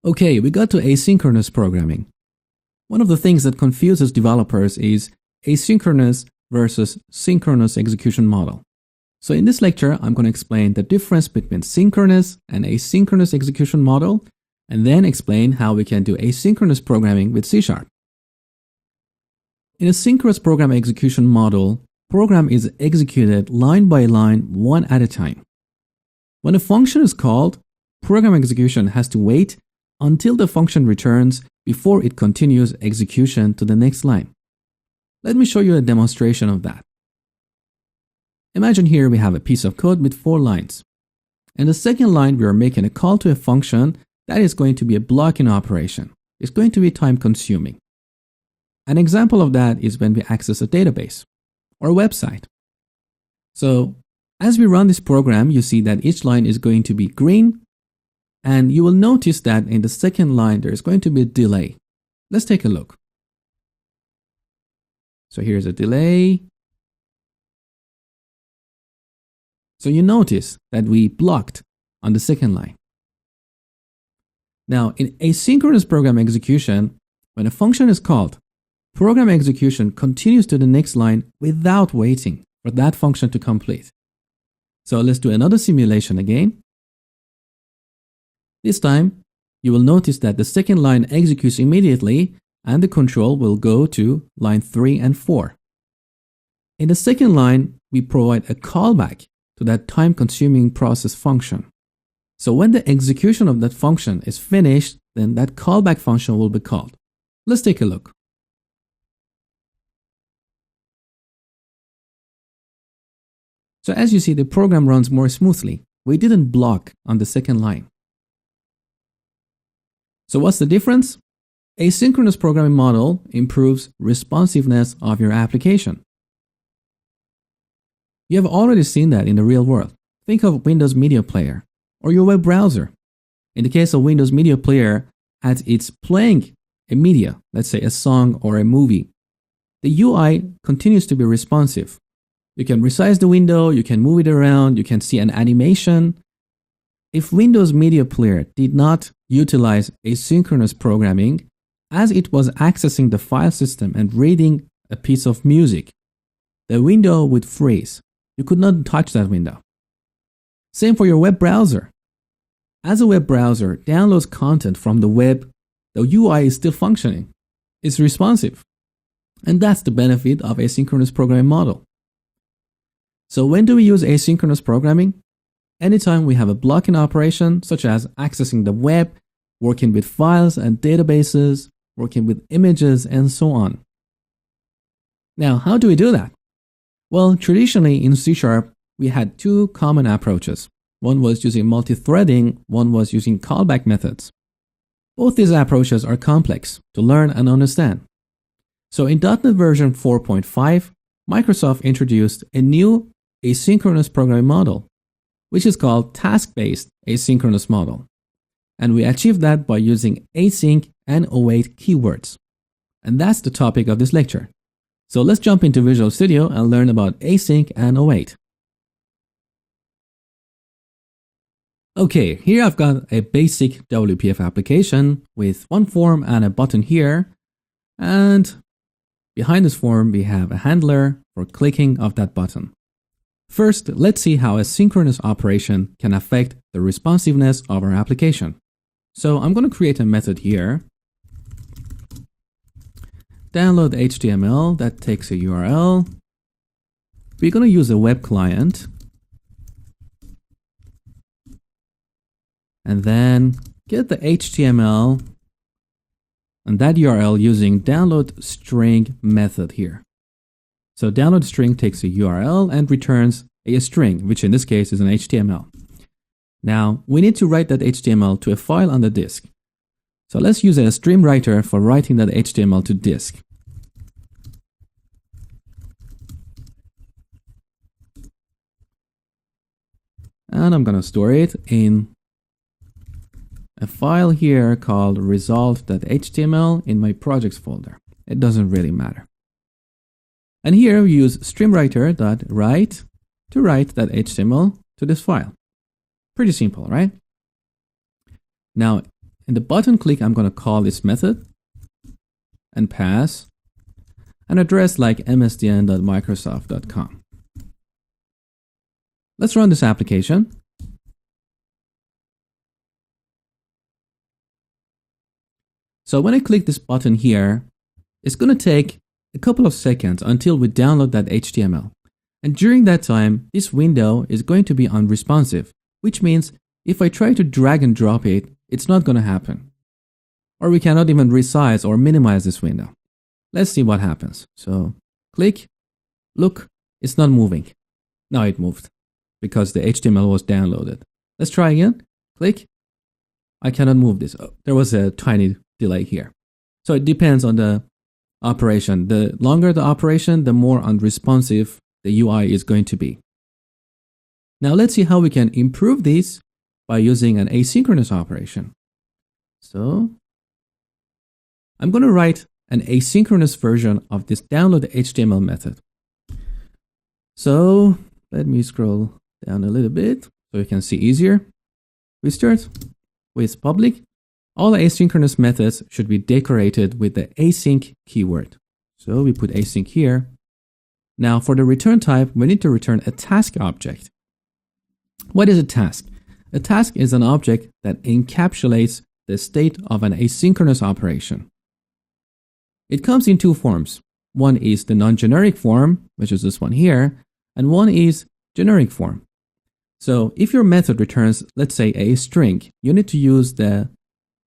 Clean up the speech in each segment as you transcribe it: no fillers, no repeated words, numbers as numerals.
Okay, we got to asynchronous programming. One of the things that confuses developers is asynchronous versus synchronous execution model. So in this lecture, I'm going to explain the difference between synchronous and asynchronous execution model, and then explain how we can do asynchronous programming with C#. In a synchronous program execution model, program is executed line by line, one at a time. When a function is called, program execution has to wait until the function returns before it continues execution to the next line. Let me show you a demonstration of that. Imagine here we have a piece of code with 4 lines. In the second line, we are making a call to a function that is going to be a blocking operation. It's going to be time consuming. An example of that is when we access a database or a website. So as we run this program, you see that each line is going to be green, and you will notice that in the second line, there is going to be a delay. Let's take a look. So here's a delay. So you notice that we blocked on the second line. Now, in asynchronous program execution, when a function is called, program execution continues to the next line without waiting for that function to complete. So let's do another simulation again. This time, you will notice that the second line executes immediately and the control will go to line 3 and 4. In the second line, we provide a callback to that time-consuming process function. So when the execution of that function is finished, then that callback function will be called. Let's take a look. So as you see, the program runs more smoothly. We didn't block on the second line. So what's the difference? Asynchronous programming model improves responsiveness of your application. You have already seen that in the real world. Think of Windows Media Player or your web browser. In the case of Windows Media Player, as it's playing a media, let's say a song or a movie, the UI continues to be responsive. You can resize the window, you can move it around, you can see an animation. If Windows Media Player did not utilize asynchronous programming, as it was accessing the file system and reading a piece of music, the window would freeze. You could not touch that window. Same for your web browser. As a web browser downloads content from the web, the UI is still functioning. It's responsive. And that's the benefit of asynchronous programming model. So when do we use asynchronous programming? Anytime we have a blocking operation, such as accessing the web, working with files and databases, working with images, and so on. Now, how do we do that? Well, traditionally in C#, we had 2 common approaches. One was using multi-threading, one was using callback methods. Both these approaches are complex to learn and understand. So in .NET version 4.5, Microsoft introduced a new asynchronous programming model, which is called task-based asynchronous model. And we achieved that by using async and await keywords. And that's the topic of this lecture. So let's jump into Visual Studio and learn about async and await. Okay, here I've got a basic WPF application with one form and a button here. And behind this form, we have a handler for clicking of that button. First, let's see how a synchronous operation can affect the responsiveness of our application. So I'm going to create a method here. Download HTML, that takes a URL. We're going to use a web client. And then get the HTML and that URL using download string method here. So download string takes a URL and returns a string, which in this case is an HTML. Now we need to write that HTML to a file on the disk. So let's use a stream writer for writing that HTML to disk. And I'm going to store it in a file here called result.html in my projects folder. It doesn't really matter. And here we use streamwriter.write to write that HTML to this file. Pretty simple, right? Now, in the button click, I'm going to call this method and pass an address like msdn.microsoft.com. Let's run this application. So when I click this button here, it's going to take a couple of seconds until we download that HTML. And during that time, this window is going to be unresponsive, which means if I try to drag and drop it, it's not going to happen. Or we cannot even resize or minimize this window. Let's see what happens. So click, look, it's not moving. Now it moved because the HTML was downloaded. Let's try again. Click. I cannot move this. Oh, there was a tiny delay here. So it depends on the operation. The longer the operation, the more unresponsive the UI is going to be. Now let's see how we can improve this by using an asynchronous operation. So I'm going to write an asynchronous version of this download HTML method. So let me scroll down a little bit so you can see easier. We start with public. All asynchronous methods should be decorated with the async keyword. So we put async here. Now for the return type, we need to return a task object. What is a task? A task is an object that encapsulates the state of an asynchronous operation. It comes in two forms. One is the non-generic form, which is this one here, and one is generic form. So if your method returns, let's say, a string, you need to use the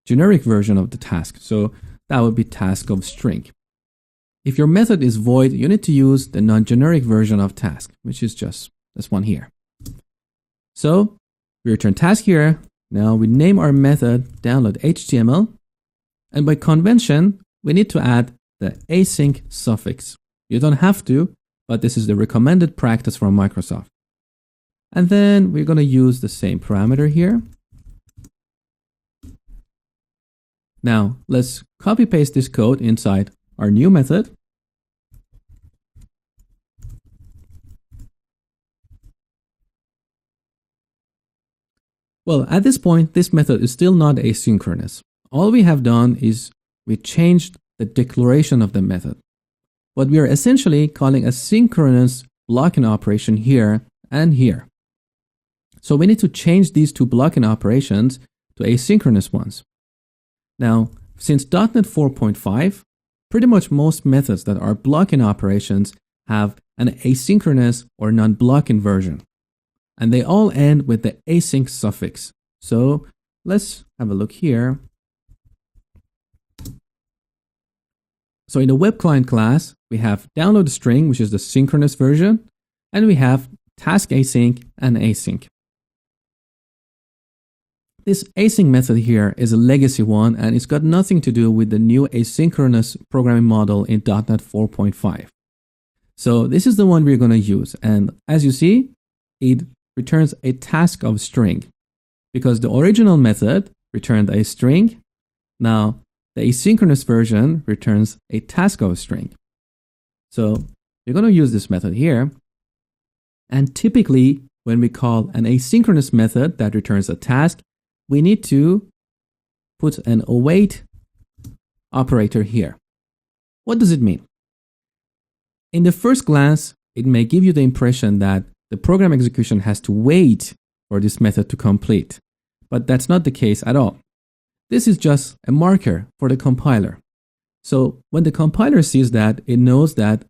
generic version of the task. So that would be task of string. If your method is void, you need to use the non-generic version of task, which is just this one here. So we return task here. Now we name our method download HTML. And by convention, we need to add the async suffix. You don't have to, but this is the recommended practice from Microsoft. And then we're going to use the same parameter here. Now let's copy paste this code inside our new method. Well, at this point, this method is still not asynchronous. All we have done is we changed the declaration of the method. But we are essentially calling a synchronous blocking operation here and here. So we need to change these two blocking operations to asynchronous ones. Now, since .NET 4.5, pretty much most methods that are blocking operations have an asynchronous or non-blocking version. And they all end with the async suffix. So let's have a look here. So in the web client class, we have download string, which is the synchronous version, and we have task async and async. This async method here is a legacy one, and it's got nothing to do with the new asynchronous programming model in .NET 4.5. So this is the one we're going to use. And as you see, it returns a task of string because the original method returned a string. Now the asynchronous version returns a task of string. So we're going to use this method here. And typically when we call an asynchronous method that returns a task, we need to put an await operator here. What does it mean? In the first glance, it may give you the impression that the program execution has to wait for this method to complete, but that's not the case at all. This is just a marker for the compiler. So when the compiler sees that, it knows that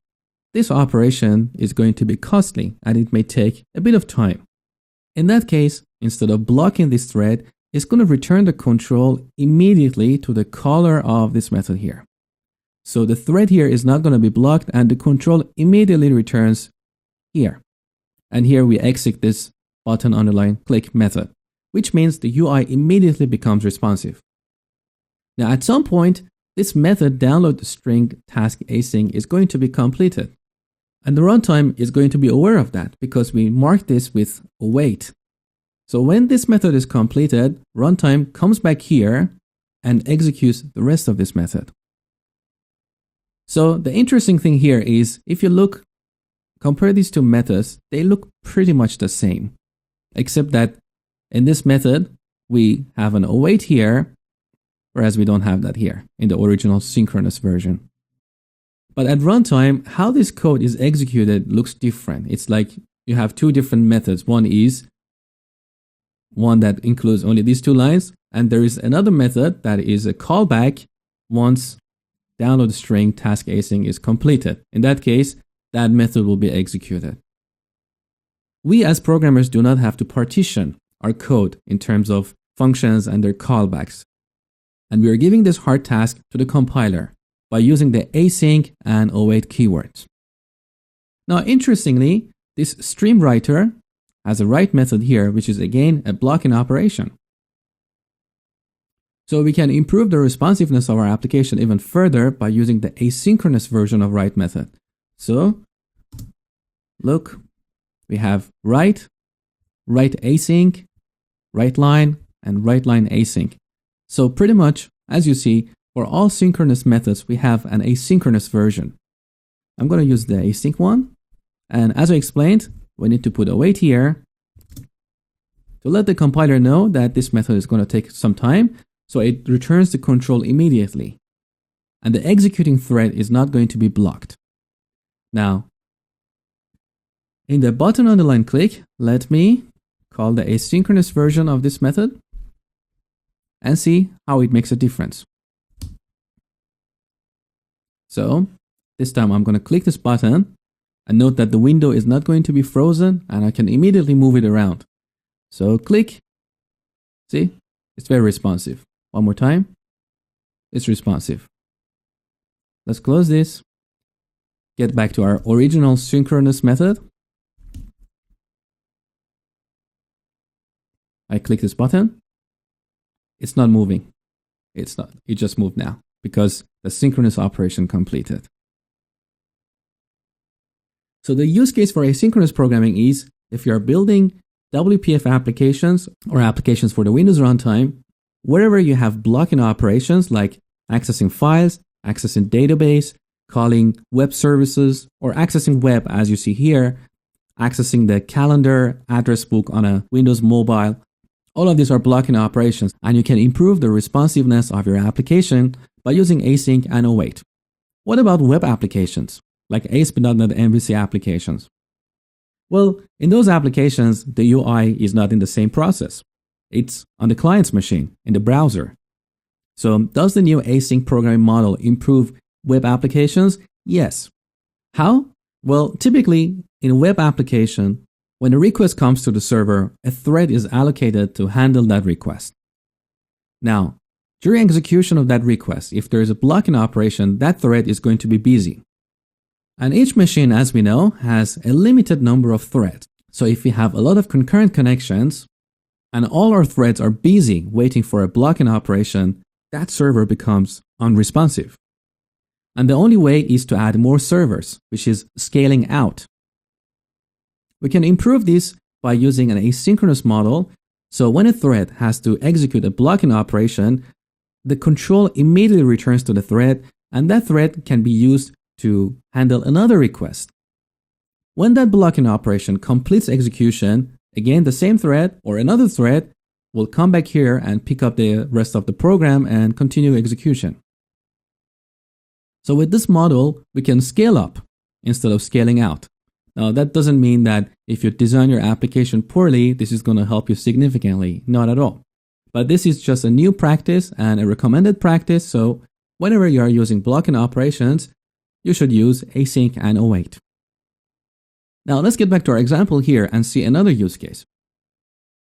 this operation is going to be costly and it may take a bit of time. In that case, instead of blocking this thread, it's going to return the control immediately to the caller of this method here. So the thread here is not going to be blocked and the control immediately returns here. And here we exit this button underline click method, which means the UI immediately becomes responsive. Now at some point, this method download string task async is going to be completed. And the runtime is going to be aware of that because we mark this with await. So when this method is completed, runtime comes back here and executes the rest of this method. So the interesting thing here is if you compare these two methods, they look pretty much the same, except that in this method, we have an await here whereas we don't have that here in the original synchronous version. But at runtime, how this code is executed looks different. It's like you have two different methods. One is one that includes only these two lines, and there is another method that is a callback once download string task async is completed. In that case, that method will be executed. We as programmers do not have to partition our code in terms of functions and their callbacks. And we are giving this hard task to the compiler by using the async and await keywords. Now, interestingly, this stream writer has a write method here, which is again a blocking operation. So we can improve the responsiveness of our application even further by using the asynchronous version of write method. So look, we have write async, write line, and write line async. So pretty much, as you see, for all synchronous methods, we have an asynchronous version. I'm going to use the async one. And as I explained, we need to put await here to let the compiler know that this method is going to take some time. So it returns the control immediately. And the executing thread is not going to be blocked. Now, in the button on the line click, let me call the asynchronous version of this method and see how it makes a difference. So this time I'm going to click this button and note that the window is not going to be frozen and I can immediately move it around. So click, see, it's very responsive. One more time, it's responsive. Let's close this, get back to our original synchronous method. I click this button, it's not moving. It just moved now because the synchronous operation completed. So the use case for asynchronous programming is if you are building WPF applications or applications for the Windows runtime, wherever you have blocking operations like accessing files, accessing database, calling web services, or accessing web as you see here, accessing the calendar address book on a Windows mobile, all of these are blocking operations, and you can improve the responsiveness of your application by using async and await. What about web applications, like ASP.NET MVC applications? Well, in those applications, the UI is not in the same process. It's on the client's machine, in the browser. So does the new async programming model improve web applications? Yes. How? Well, typically, in a web application, when a request comes to the server, a thread is allocated to handle that request. Now, during execution of that request, if there is a blocking operation, that thread is going to be busy. And each machine, as we know, has a limited number of threads. So if we have a lot of concurrent connections, and all our threads are busy waiting for a blocking operation, that server becomes unresponsive. And the only way is to add more servers, which is scaling out. We can improve this by using an asynchronous model. So when a thread has to execute a blocking operation, the control immediately returns to the thread, and that thread can be used to handle another request. When that blocking operation completes execution, again, the same thread or another thread will come back here and pick up the rest of the program and continue execution. So with this model, we can scale up instead of scaling out. Now, that doesn't mean that if you design your application poorly, this is going to help you significantly. Not at all. But this is just a new practice and a recommended practice. So whenever you are using blocking operations, you should use async and await. Now, let's get back to our example here and see another use case.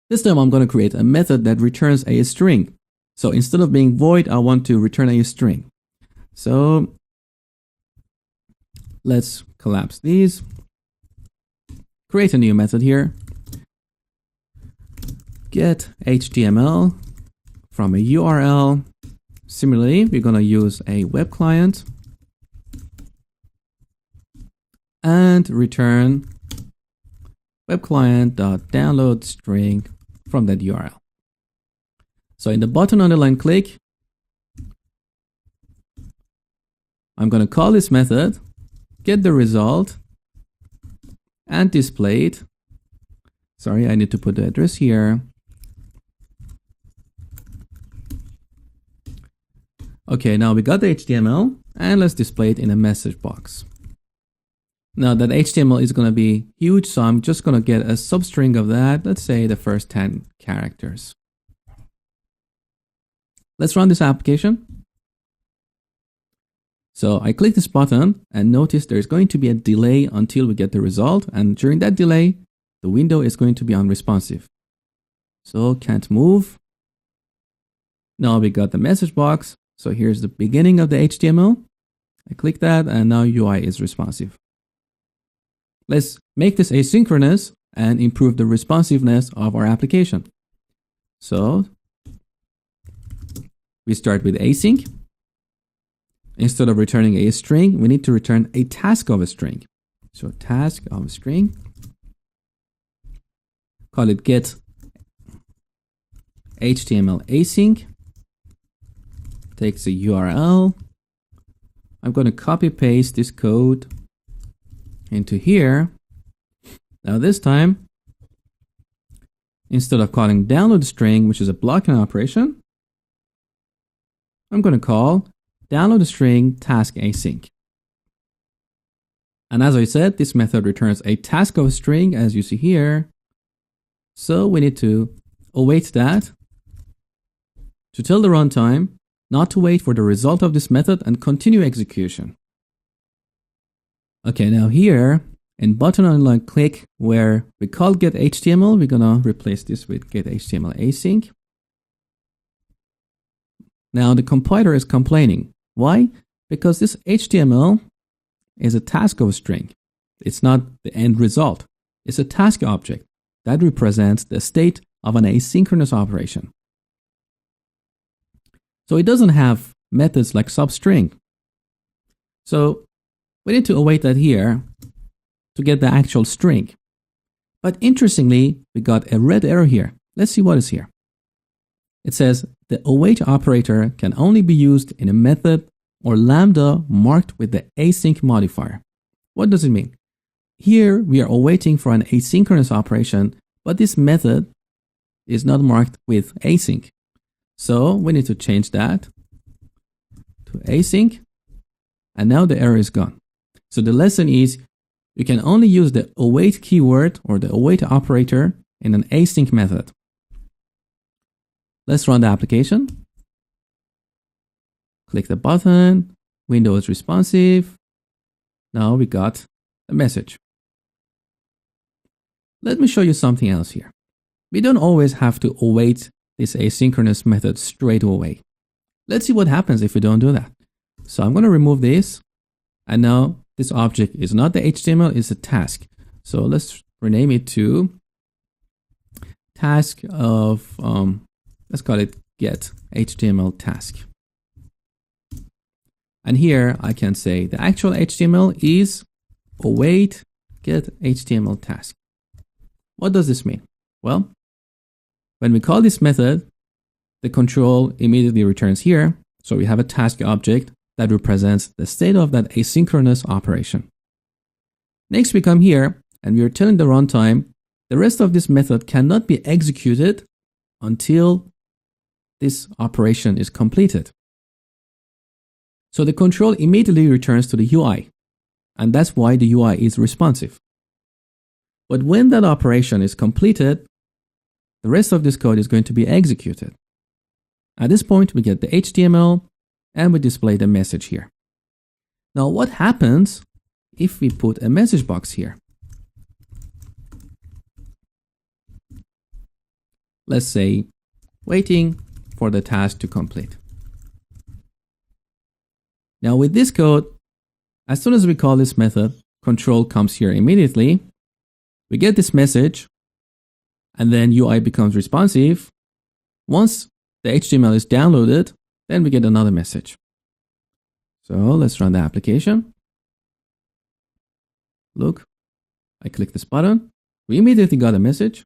This time, I'm going to create a method that returns a string. So instead of being void, I want to return a string. So let's collapse these. Create a new method here. Get HTML from a URL. Similarly, we're going to use a web client and return web client.download string from that URL. So in the button on the line click, I'm going to call this method, get the result, and display it. Sorry, I need to put the address here. Okay, now we got the HTML and let's display it in a message box. Now that HTML is going to be huge, so I'm just going to get a substring of that. Let's say the first 10 characters. Let's run this application. So I click this button and notice there's going to be a delay until we get the result. And during that delay, the window is going to be unresponsive. So can't move. Now we got the message box. So here's the beginning of the HTML. I click that and now UI is responsive. Let's make this asynchronous and improve the responsiveness of our application. So we start with async. Instead of returning a string, we need to return a task of a string. So task of a string. Call it get HTML async. Takes a URL. I'm going to copy paste this code into here. Now this time, instead of calling download string, which is a blocking operation, I'm going to call download string task async. And as I said, this method returns a task of a string, as you see here. So we need to await that to tell the runtime not to wait for the result of this method and continue execution. Okay, now here in button on click where we call get HTML, we're gonna replace this with get HTML async. Now the compiler is complaining. Why? Because this HTML is a task of a string. It's not the end result. It's a task object that represents the state of an asynchronous operation. So it doesn't have methods like substring. So we need to await that here to get the actual string. But interestingly, we got a red error here. Let's see what is here. It says the await operator can only be used in a method or lambda marked with the async modifier. What does it mean? Here we are awaiting for an asynchronous operation, but this method is not marked with async. So we need to change that to async, and now the error is gone. So the lesson is you can only use the await keyword or the await operator in an async method. Let's run the application. Click the button, window is responsive. Now we got a message. Let me show you something else here. We don't always have to await this asynchronous method straight away. Let's see what happens if we don't do that. So I'm going to remove this. And now this object is not the HTML, it's a task. So let's rename it to task of, let's call it get HTML task. And here I can say the actual HTML is await get HTML task. What does this mean? Well, when we call this method, the control immediately returns here. So we have a task object that represents the state of that asynchronous operation. Next, we come here and we are telling the runtime the rest of this method cannot be executed until this operation is completed. So the control immediately returns to the UI, and that's why the UI is responsive. But when that operation is completed, the rest of this code is going to be executed. At this point, we get the HTML and we display the message here. Now, what happens if we put a message box here? Let's say, waiting for the task to complete. Now, with this code, as soon as we call this method, control comes here immediately. We get this message, and then UI becomes responsive. Once the HTML is downloaded, then we get another message. So let's run the application. Look, I click this button. We immediately got a message.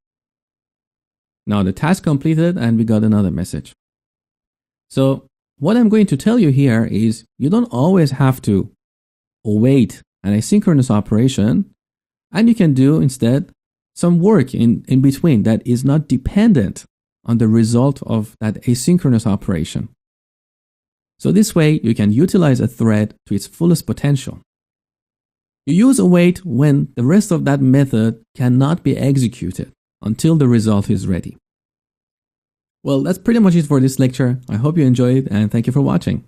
Now the task completed and we got another message. So what I'm going to tell you here is you don't always have to await an asynchronous operation, and you can do instead some work in between that is not dependent on the result of that asynchronous operation. So this way, you can utilize a thread to its fullest potential. You use await when the rest of that method cannot be executed until the result is ready. Well, that's pretty much it for this lecture. I hope you enjoyed and thank you for watching.